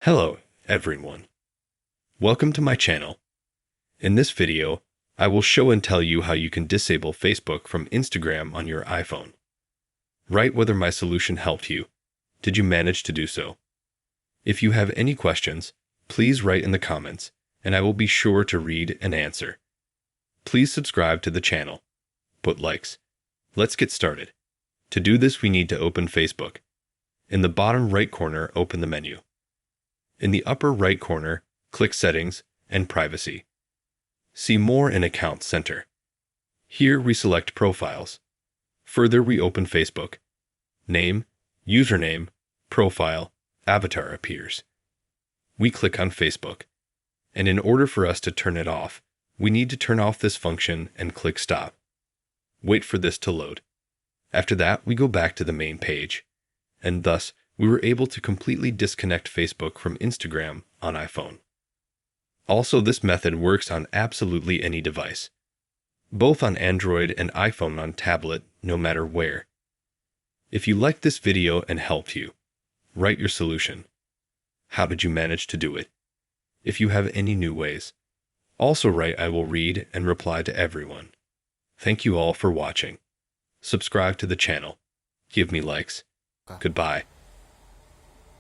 Hello, everyone. Welcome to my channel. In this video, I will show and tell you how you can disable Facebook from Instagram on your iPhone. Write whether my solution helped you. Did you manage to do so? If you have any questions, please write in the comments, and I will be sure to read and answer. Please subscribe to the channel. Put likes. Let's get started. To do this, we need to open Facebook. In the bottom right corner, open the menu. In the upper right corner, click Settings and Privacy. See More in Account Center. Here we select Profiles. Further, we open Facebook. Name, username, profile, avatar appears. We click on Facebook. And in order for us to turn it off, we need to turn off this function and click Stop. Wait for this to load. After that, we go back to the main page. And thus, we were able to completely disconnect Facebook from Instagram on iPhone. Also, this method works on absolutely any device, both on Android and iPhone on tablet, no matter where. If you liked this video and helped you, write your solution. How did you manage to do it? If you have any new ways, also write. I will read and reply to everyone. Thank you all for watching. Subscribe to the channel. Give me likes. Goodbye.